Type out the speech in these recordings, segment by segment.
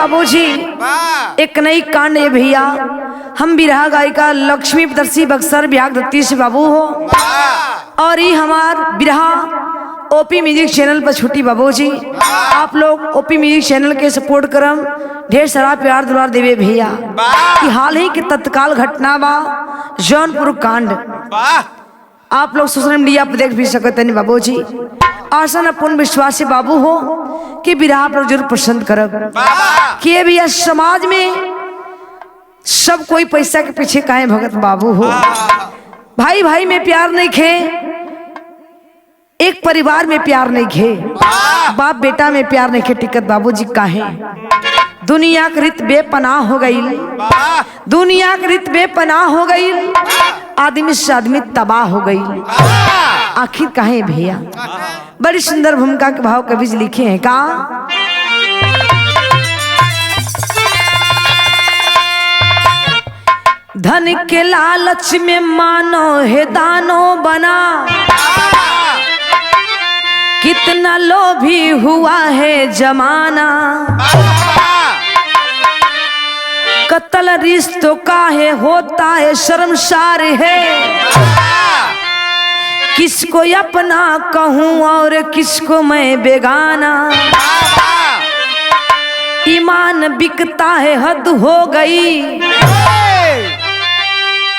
बाबूजी एक नई कांड है भैया। हम बिरहा गायिका लक्ष्मी प्रदर्शी बक्सर बिहार दत्ती से बाबू हो और ये हमार बिरहा ओपी म्यूजिक चैनल पर छुट्टी बाबूजी। आप लोग ओपी म्यूजिक चैनल के सपोर्ट करम, ढेर सारा प्यार दुलार देवे भैया। कि हाल ही के तत्काल घटना बा जौनपुर कांड, आप लोग सोशल मीडिया पर देख भी सकते हैं बाबूजी। आसन अपन विश्वास से बाबू हो कि बिरहा पर जरूर पसंद करब। कि भैया समाज में सब कोई पैसा के पीछे काहे भगत बाबू हो। भाई भाई में प्यार नहीं खे, एक परिवार में प्यार नहीं खे, बाप बेटा में प्यार नहीं खे टिकट बाबूजी काहे। दुनिया की रीत बेपनाह हो गई, दुनिया की रीत बेपनाह हो गई, आदमी से आदमी तबाह हो गई। आखिर काहे भैया। बड़ी सुंदर भूमिका के भाव कवि जी लिखे हैं का। धन के लालच में मानो है दानो बना, कितना लोभी हुआ है जमाना। कत्ल रिश्तों का है होता है शर्मसार है, किसको अपना कहूँ और किसको मैं बेगाना। ईमान बिकता है हद हो गई,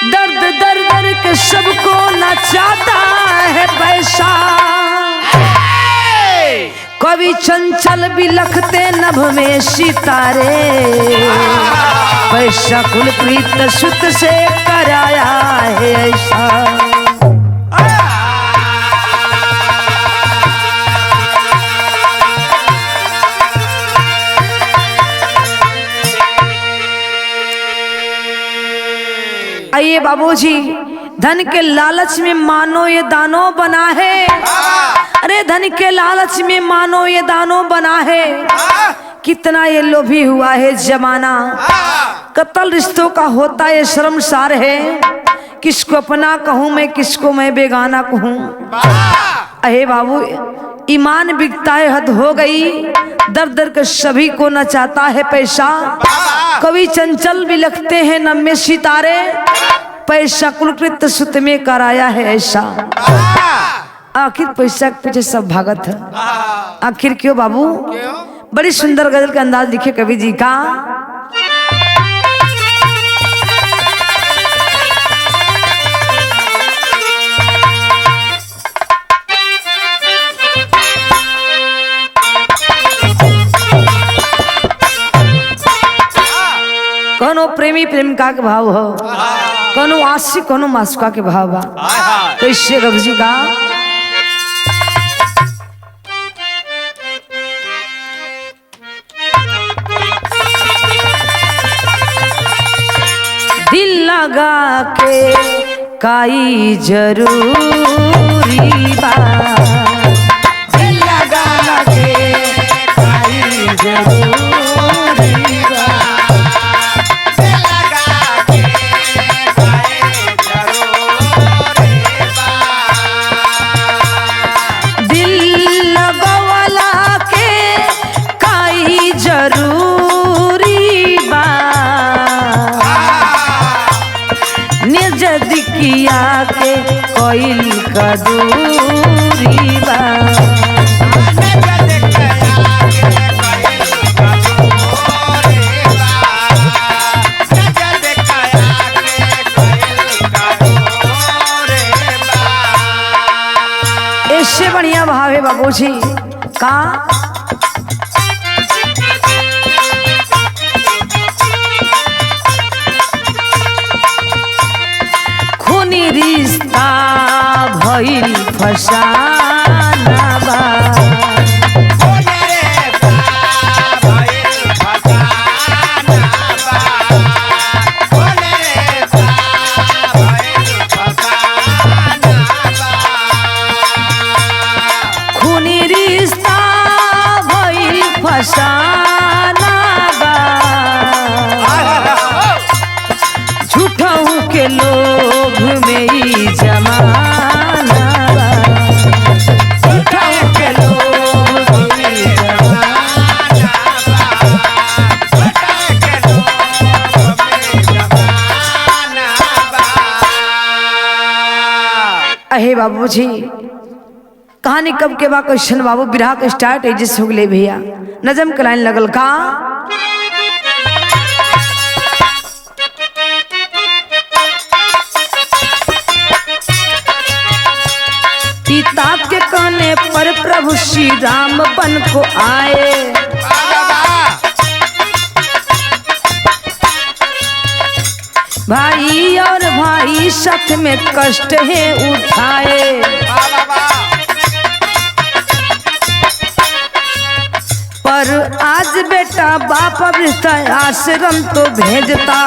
दर्द दर दर के सबको नचाता है पैसा। कवि चंचल भी लखते नभ में सितारे, पैसा कुल प्रीत सुत से कराया है ऐसा। आइए बाबूजी, धन के लालच में मानो ये दानो बना है। अरे धन के लालच में मानो ये दानो बना है, कितना ये लोभी हुआ है जमाना। कत्ल रिश्तों का होता है शर्मसार है, किसको अपना कहूँ मैं किसको मैं बेगाना कहूँ। अहे बाबू ईमान बिकता है हद हो गई, दर दर के सभी को नचाता है पैसा। कवि चंचल भी लगते हैं नम में सितारे, पैसा कुलकृत सुत में कराया है ऐसा। आखिर पैसा के पीछे सब भागत है, आखिर क्यों बाबू। बड़ी सुंदर गजल का अंदाज लिखे कवि जी का। कोनो प्रेमी प्रेमिका के भाव हो, कोनो आशिक कोनो मासूका के भाव बा। कैसे रघु जी का। दिल लगा के काई जरूरी बा, दिल लगा के काई जरूरी बा। किया के कोई का दूरी बा, इससे बढ़िया भाव है बाबूजी का। रिश्ता भइल फसाना बा, खूनी रिश्ता भइल फसाना बा। झूठों के लोभ में ही जमाना बा, झूठों के लोभ में ही जमाना बा। अहे बाबूजी कहानी कब के बा क्वेश्चन बाबू बिरहा के स्टार्ट है जिस हो गए भैया नजम के लाइन लगल का पिता के कहने पर प्रभु श्री राम बन को आए भाई और भाई साथ में कष्ट है उठाए पर आज बेटा बाप आश्रम तो भेजता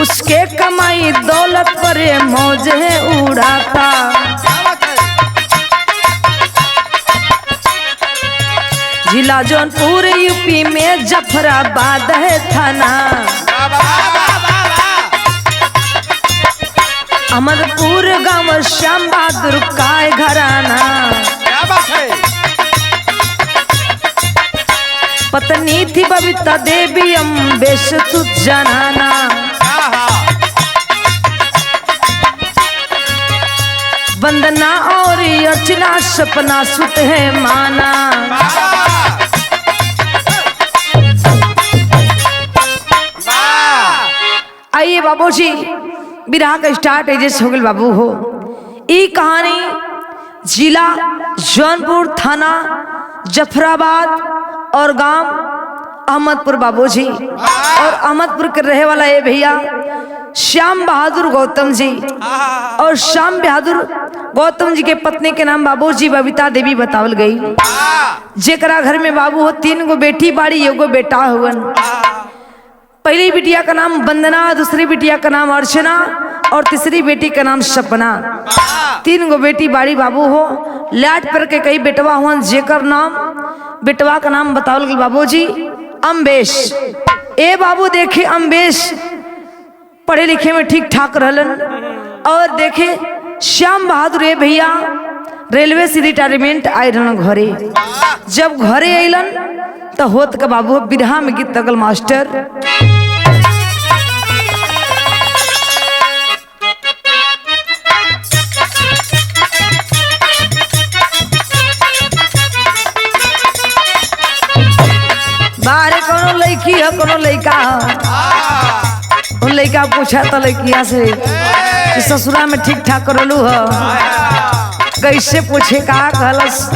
उसके कमाई दौलत पर मौज है उड़ाता जिला जौनपुर यूपी में जफराबाद है थाना अहमदपुर गांव श्याम बहादुर का घराना पत्नी थी बबीता देवी अम्बेश तुझ जनाना वंदना और अर्चना सपना सुत है माना आइए बाबूजी बिरहा का स्टार्ट है जैसे हो गल बाबू हो ई कहानी जिला जौनपुर थाना जफराबाद और गांव अहमदपुर बाबूजी और अहमदपुर के रहे वाला ये भैया श्याम बहादुर गौतम जी और श्याम बहादुर गौतम जी के पत्नी के नाम बाबूजी बबीता देवी बतावल गई जेकरा घर में बाबू हो 3 गो बेटी बाड़ी एगो बेटा हुवन पहली बिटिया का नाम वंदना दूसरी बिटिया का नाम अर्चना और तीसरी बेटी का नाम सपना 3 गो बेटी बाड़ी बाबू हो लाट पर के कई बेटवा हुआ जेकर नाम बेटवा का नाम बतावल गई बाबूजी अम्बेश ए बाबू देखे अम्बेश पढ़े लिखे में ठीक ठाक रहलन और देखे श्याम बहादुर ए भैया रेलवे से रिटायरमेंट आए रहन घरे जब घरे अलन तो होत का बाबू बिरहा में गीत तगल मास्टर बारे कोनो लड़की है कोनो लड़का है उन लड़का पूछा तो लड़किया से कि ससुरा में ठीक ठाक करलू है कैसे पूछे का कहलस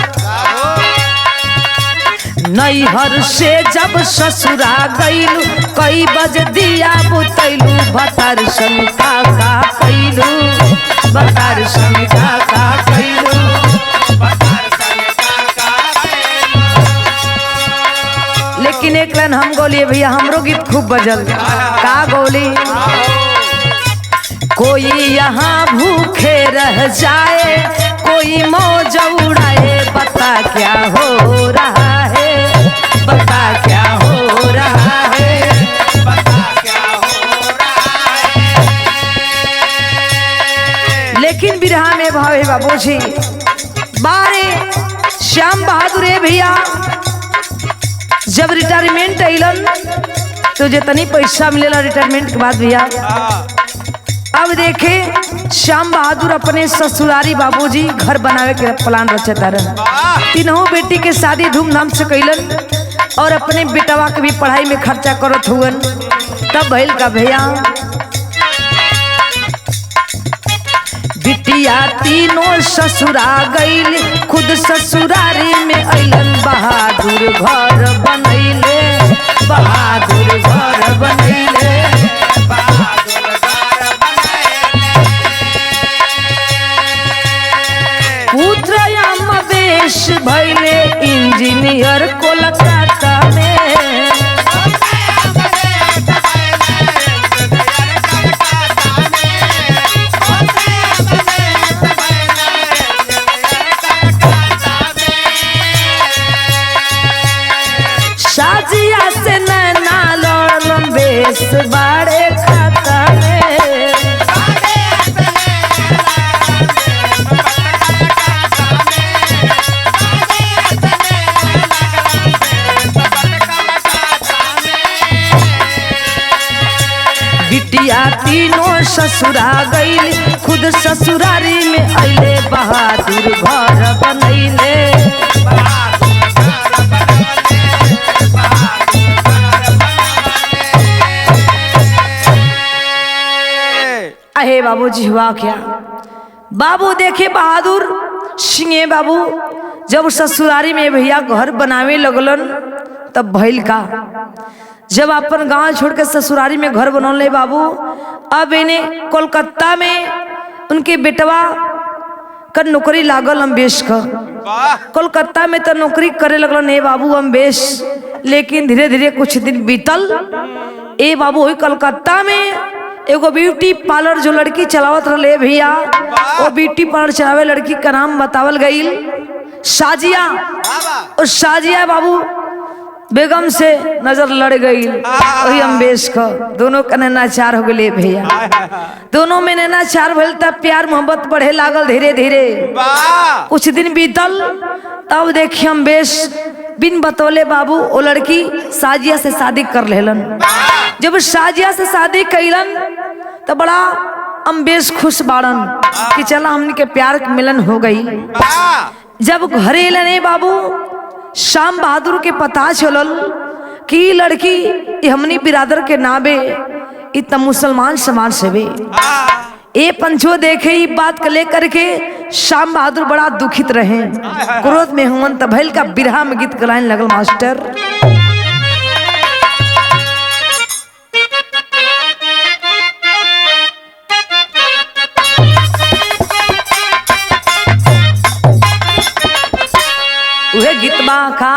नैहर से जब ससुरा गईलू कई बज दिया बुतैलू भतार संग का कैलू भतार संग का कैलू लेकिन एक लाइन हम गोलिए भैया हमरो गीत खूब बजल का गोली कोई यहाँ भूखे रह जाए कोई मौज उड़ाए बता क्या हो रहा है बता क्या हो रहा है बता क्या हो रहा है लेकिन बिरहा में भाव है बाबूजी बारे श्याम बहादुर है भैया जब रिटायरमेंट अलन तो जितनी पैसा मिलेला रिटायरमेंट के बाद भैया अब देखे श्याम बहादुर अपने ससुरारी बाबूजी घर बनावे के प्लान रचता रहे 3 बेटी के शादी धूमधाम से कैलन और अपने बेटवा के भी पढ़ाई में खर्चा करत हुअन तब भइल का भैया बिटिया 3 ससुरा गईल खुद ससुरारी में अलन बहादुर घर बनैले बहादुर घर बनैले पुत्र अम्बेश भैले इंजीनियर कोलकाता में शाजिया से नैना लड़न बेस बाड़े खाता में बिटिया तीनों ससुरा गईल, खुद ससुरारी में अइले बहादुर घर बनैले। अहे बाबूजी हुआ क्या? बाबू देखे बहादुर सिंह बाबू जब ससुरारी में भैया घर बनावे लगलन तब भइल का, जब अपन गांव छोड़ के ससुरारी में घर बनौले बाबू, अब इन्हें कोलकाता में उनके बेटवा का नौकरी लागल अम्बेश का। कोलकाता में तो नौकरी करे लगलन ए बाबू अम्बेश, लेकिन धीरे धीरे कुछ दिन बीतल ए बाबू वही कोलकाता में एगो ब्यूटी पार्लर जो लड़की चलावत रहे भैया, वो ब्यूटी पार्लर चलावे लड़की का नाम बतावल गई शाजिया। और शाजिया बाबू बेगम से नजर लड़ गई वही अम्बेश का, दोनों का नैनाचार हो गए भैया। दोनों में नैनाचार भइल तब प्यार मोहब्बत बढ़े लागल धीरे धीरे। कुछ दिन बीतल तब देखिए अम्बेश बिन बतौले बाबू वो लड़की शाजिया से शादी कर लेलन। जब शाजिया से शादी कैलन तो बड़ा अम्बेश खुश बाड़न कि चला हमने के प्यार के मिलन हो गई। जब घरे लने बाबू श्याम बहादुर के पता चलल कि लड़की हमनी बिरादर के नाबे इतना मुसलमान समाज से भी ए पंचो देखे ही बात को लेकर के श्याम बहादुर बड़ा दुखित रहे, क्रोध में हुन तब भैल का बिरहा में गीत गलाइन लगल मास्टर। उहे गीतबा का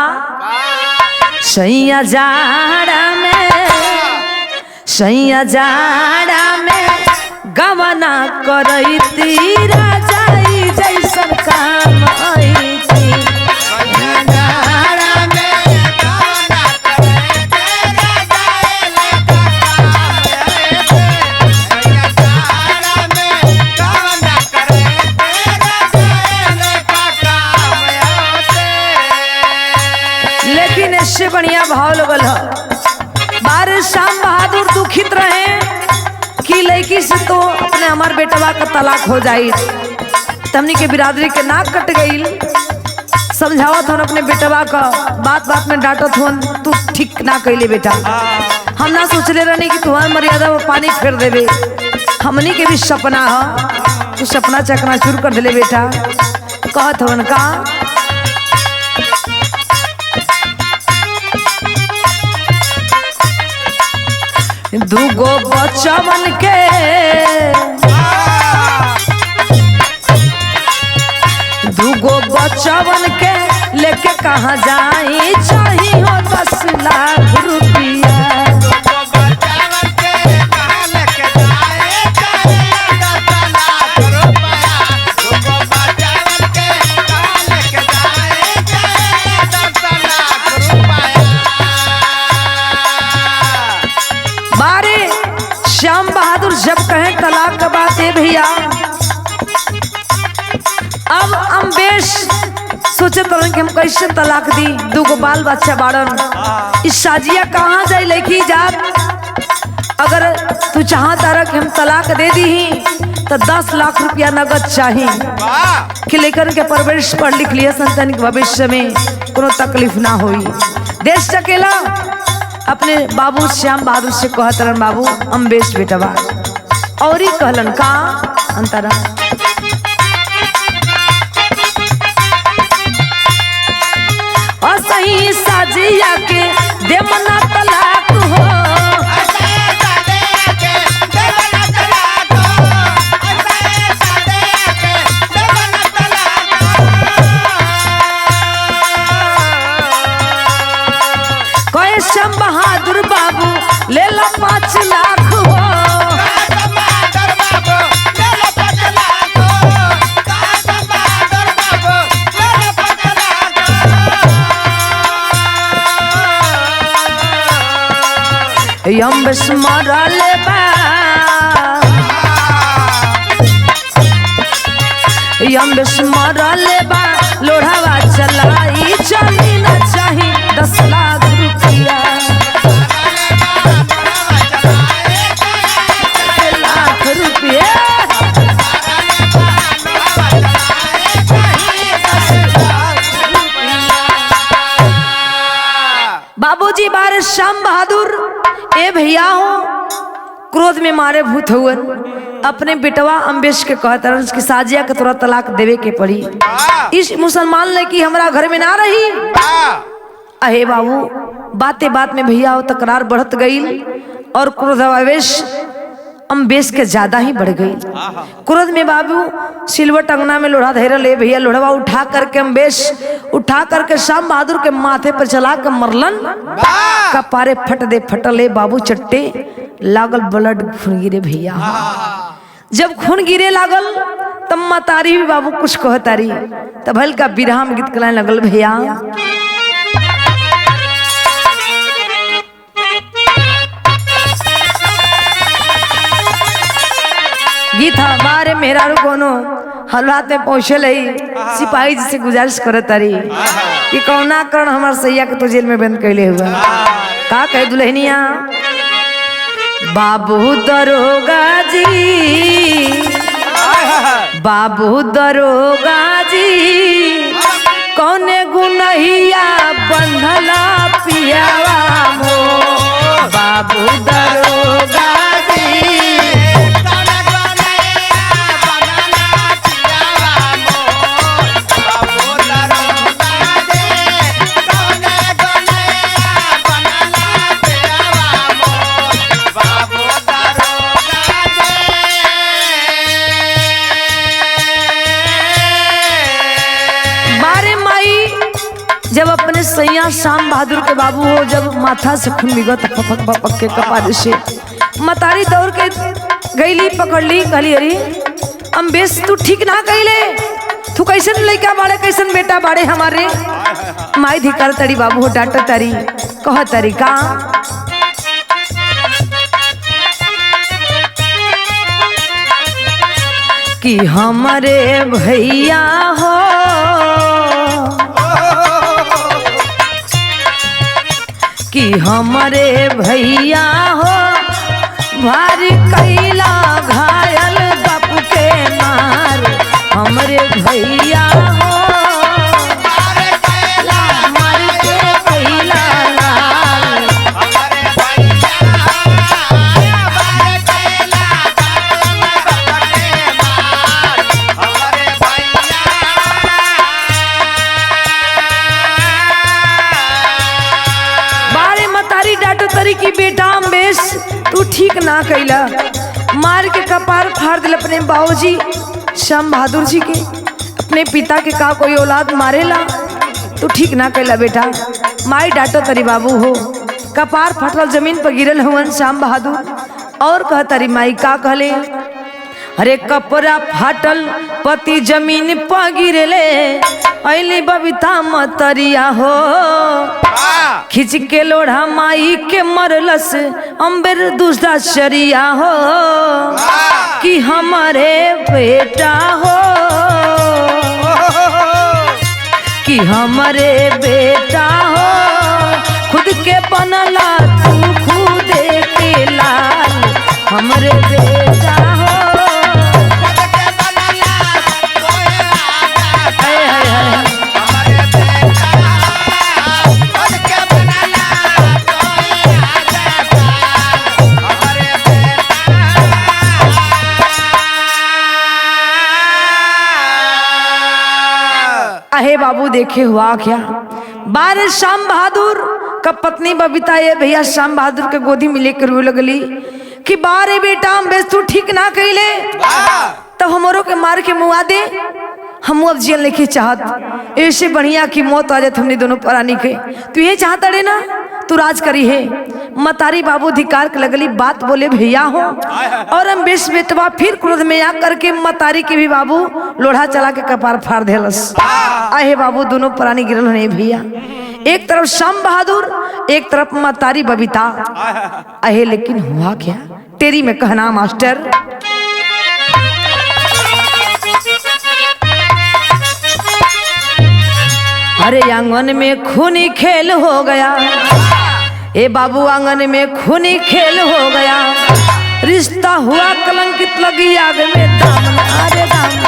सैया जाड़ा में गवना करैती राजाई जैसन काम ऐती। लेकिन इससे बढ़िया भाव लगल है बारे श्याम बहादुर दुखित रहे कि लड़की से तो अपने हमार बेटवा का तलाक हो जाई। तमनी के बिरादरी के नाक कट गई। समझावत हन अपने बेटवा का, बात बात में डांटत हन तू ठीक ना कैले बेटा, हम ना सोचले रहने कि तुम्हार मर्यादा वो पानी फेर देवे। हमनी के भी सपना है, तू सपना चकनाचूर कर दिले बेटा। कहत हन का दूगो बच्चवन के लेके कहाँ जाई चाहिए 10 लाख रुपया। श्याम बहादुर जब कहें तलाक का बात है भैया, अब अम्बेश सोचे तो कि हम कैसे तलाक दी, दूगो बाल बच्चा बाड़न, इस शाजिया कहाँ जाए लेके जात। अगर तू चाहता रहा कि हम तलाक दे दी तो 10 लाख रुपया नगद चाहिए कि लेकर के परवरिश पढ़ लिख लिया संतान के भविष्य में कोनो तकलीफ ना होई। देश टकेला अपने बाबू श्याम बहादुर से कहत रहन बाबू अम्बेश बेटवा, और ही कहलन का अंतरा असही साजिया के देमना तलाक हो। श्याम बहादुर बाबू ले लो 5 लाख हो। अम्बेश मरले बा, अम्बेश मरले बा, लोढ़ावा चलाई चली न चाही 10 लाख रुपया। ए भैया हो क्रोध में मारे भूत हुए अपने बेटवा अम्बेश के कहता कि साजिया के तोरा तलाक देवे के पड़ी। इस मुसलमान ने कि हमरा घर में ना रही। अहे बाबू बातें बात में भैया तकरार बढ़त गई और क्रोधावेश अम्बेश के ज्यादा ही बढ़ गई। क्रोध में बाबू सिलवट अंगना में लोढ़ा धैर्य ले भैया लोढ़वा उठा करके अम्बेश उठा करके शाम बहादुर के माथे पर चला के मरलन। कपारे फट दे फटले बाबू चट्टे लागल ब्लड खून गिरे भैया। जब खून गिरे लागल तब मतारी भी बाबू कुछ कहतारी तब हल्का बिरहा में गीत गलाए लगल भैया। गीत हमारे मेहरा कोनो हालात में पहुंचे लई सिपाही जी से गुजारिश करत तारी कि कौना करण हमार सैया के तो जेल में बंद कैले हुआ। का कहे दुल्हनिया बाबू दरोगा जी बाबू दरोगा जी कौने गुनहिया बंधला पियावा मो बाबू दरोगा जी जब अपने सैया शाम बहादुर के बाबू हो जब माथा से खून बिगत पपक पपक के कपार से मतारी दौड़ के गईली पकड़ली कहली अरे अम्बेश तू ठीक ना कइले तू कैसन लड़का बाड़े कैसन बेटा बाड़े हमारे माई धिकार तड़ी बाबू हो डांट तारी कह तारी का कि हमारे भैया हो कि हमारे भैया हो भारी कैला घायल बापू के मार हमारे भैया हो मार के कैला लाल की बेटा अम्बेश तू ठीक ना कैला मार के कपार फाड़ दिल अपने बाबूजी शाम बहादुर जी के अपने पिता के का कोई औलाद मारेला तू ठीक ना कैला बेटा माई डांटो तरी बाबू हो कपार फटल जमीन पर गिरल हुवन शाम बहादुर और कह तरी माई का कहले अरे कपड़ा फाटल पति जमीन पर गिरले अली बबीता मतरिया हो खिंच के लोढ़ा माई के मरलस अम्बेर दूसरा शरिया हो कि हमारे बेटा हो कि हमारे बेटा हो खुद के बनला तू खुद के लाल हमारे बेटा हो अहे बाबू देखे हुआ क्या बार शाम बहादुर का पत्नी बबीता ये भैया शाम बहादुर के गोदी में लेकर रोए लगली कि बारे बेटा अम्बेश तू ठीक ना कइले तो हमरो के मार के मुआ दे हम अब जेल नहीं चाहत ऐसे बढ़िया की मौत आ जाए हमने दोनों प्राणी के तू ये चाहता रे ना तू राज करी है मतारी बाबू धिकार के लगली बात बोले भैया हो और अम्बेश बेटवा फिर क्रोध में आ करके मतारी के भी बाबू लोढ़ा चला के कपार फाड़ देलस। आहे बाबू दोनों प्राणी गिरल नहीं भैया एक तरफ शाम बहादुर एक तरफ मतारी बबीता। आहे लेकिन हुआ क्या तेरी में कहना मास्टर अरे आंगन में खूनी खेल हो गया ए बाबू आंगन में खूनी खेल हो गया रिश्ता हुआ कलंकित लगी आग में दामन अरे दामन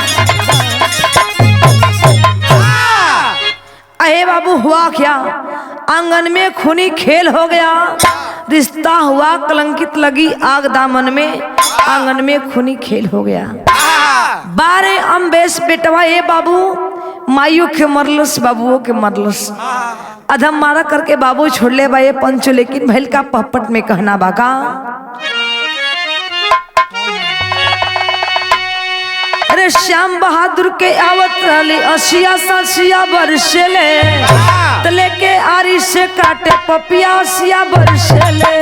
अरे बाबू हुआ क्या आंगन में खूनी खेल हो गया रिश्ता हुआ कलंकित, लगी आग दामन में, आंगन में खूनी खेल हो गया। बारे अम्बेश बेटवा ए बाबू माइयों के मरलस, बाबुओं के मरलस, अधम मारा करके बाबू छोड़ ले बा ये पंचो। लेकिन भैल का पहपट में कहना बाका, अरे श्याम बहादुर के आवत रहली 80 बरसेले, तो लेके आरी से काटे पपिया 80 बरसेले।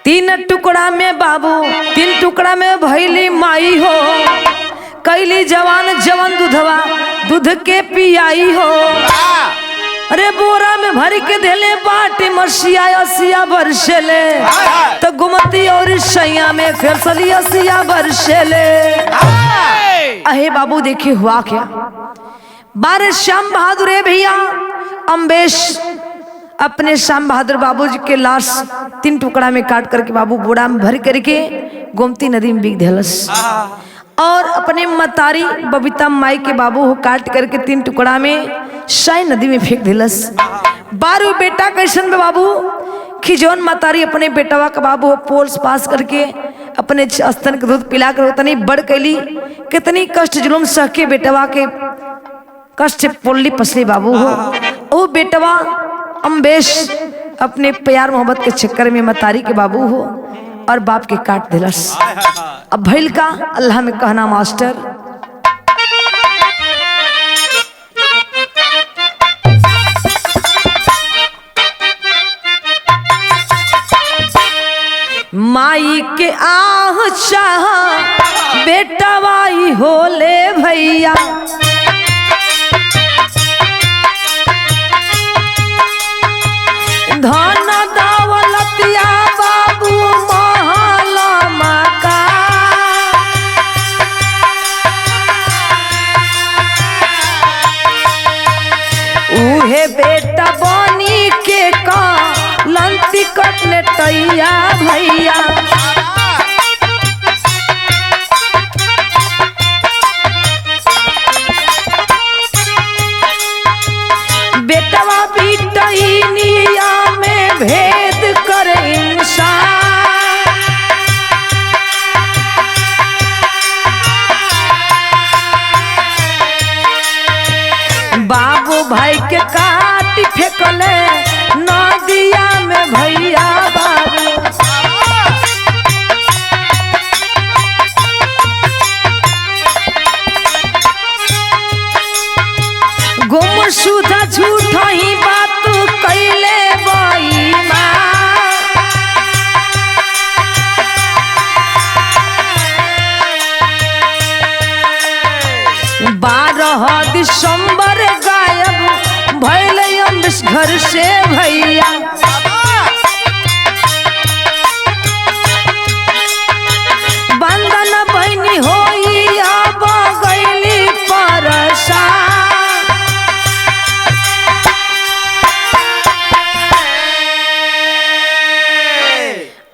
तीन टुकड़ा में बाबू, तीन टुकड़ा में भैली माई हो, कैली जवान जवन दूधवा दूध के पियाई हो। अरे बोरा में भर के देले बाटी मसिया 80 बरसेले, तो गुमती और सैया में फैसली 80 बरसेले। अहे बाबू देखिए हुआ क्या, बारे श्याम बहादुर भैया अम्बेश अपने श्याम बहादुर बाबू जी के लाश 3 टुकड़ा में काट करके बाबू बोरा में भर करके गोमती नदी में बिक देलस, और अपने मतारी बबीता माई के बाबू हो काट करके 3 टुकड़ा में साई नदी में फेंक दिलस। 12 बेटा कैसन में बाबू कि जौन मतारी अपने बेटवा का बाबू हो पोल्स पास करके अपने स्तन के दूध पिला कर उतनी बड़ कैली, कितनी कष्ट जुलूम सह के बेटवा के कष्ट पोली पसली बाबू हो। ओ बेटवा अम्बेश अपने प्यार मोहब्बत के चक्कर में मतारी के बाबू हो और बाप के काट दिलस। अब भैल का अल्लाह में कहना मास्टर, माई के आह चाह बेटवाई होले भैया, धन दौलतिया बाबू महला मका, उहे बेटा बनी के का लंती कटले टैया भैया। बेटवा बिटैनिया में भेद करे इंसान, बाबू भाई के काट फेंकले नदिया में भैया बाबू। गुमशुदा झूठा ही बात कैले बेईमान, 12 दिसंबर गायब भैले अम्बेश घर से भैया। बंदन बहनी होई अब गईली परसा,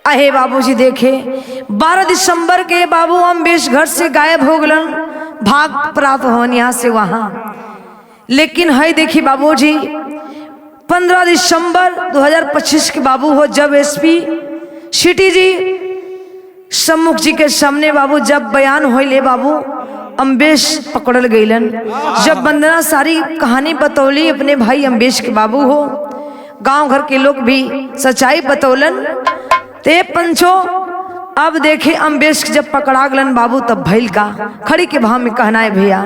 अहे बाबूजी देखे 12 दिसंबर के बाबू अम्बेश घर से गायब हो गलन, भाग प्राप्त होने यहाँ से वहां। लेकिन है देखी बाबूजी 15 दिसंबर 2025 के बाबू हो जब एसपी सिटी जी सम्मुख जी के सामने बाबू जब बयान होइले बाबू अम्बेश पकड़ल गईलन। जब वंदना सारी कहानी बतौली अपने भाई अम्बेश के बाबू हो, गांव घर के लोग भी सच्चाई बतौलन। ते पंचो अब देखे अम्बेश जब पकड़ा गलन बाबू तब भैल का खड़ी के भाव में कहना है भैया,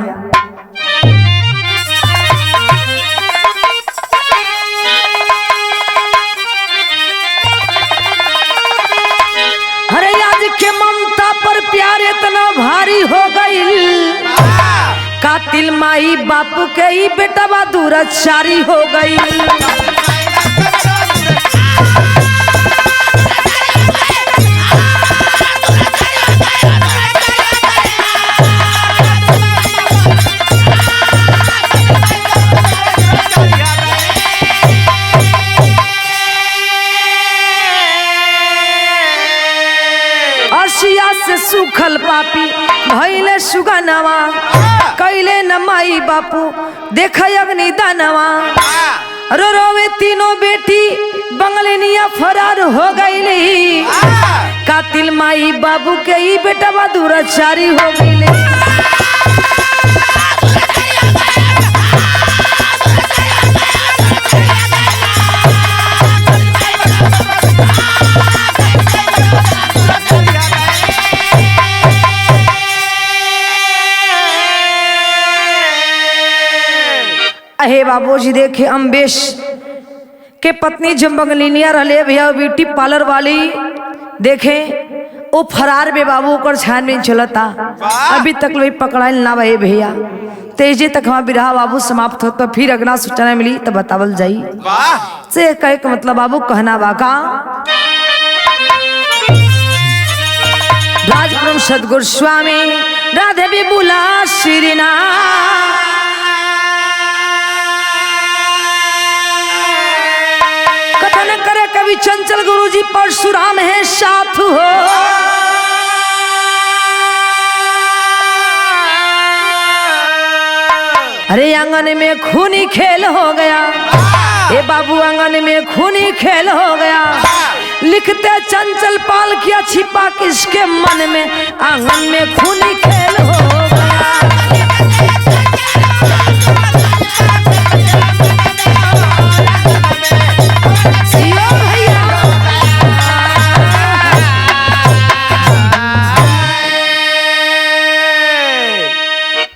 अरे आज के ममता पर प्यार इतना भारी हो गई, कातिल माई बाप के ही बेटा बा दूराचारी हो गई। सुखल पापी भइले सुगनवा कैले न माई बापू देख अग्नि दानवा रो रोवे तीनों बेटी बंगलेनिया फरार हो गईली कातिल माई बाबू के ही बेटा दुराचारी हो गईले अहे बाबूजी देखे अम्बेश के पत्नी जब बंगलिनिया रहे भैया ब्यूटी पार्लर वाली देखे वो फरार बे बाबू कर छानबीन चलता अभी तक वही पकड़ाइल ना भाई भैया तेजे तक हमारा बिरहा बाबू समाप्त हो तो फिर अगला सूचना मिली तो बतावल जाई से कहे का मतलब बाबू कहना बाका राजपुरम सदगुरु स्वामी राधे विबुला श्रीना कथन करे कवि चंचल गुरुजी परशुराम है साथ हो अरे आंगन में खूनी खेल हो गया ए बाबू आंगन में खूनी खेल हो गया लिखते चंचल पाल किया छिपा किसके मन में आंगन में खूनी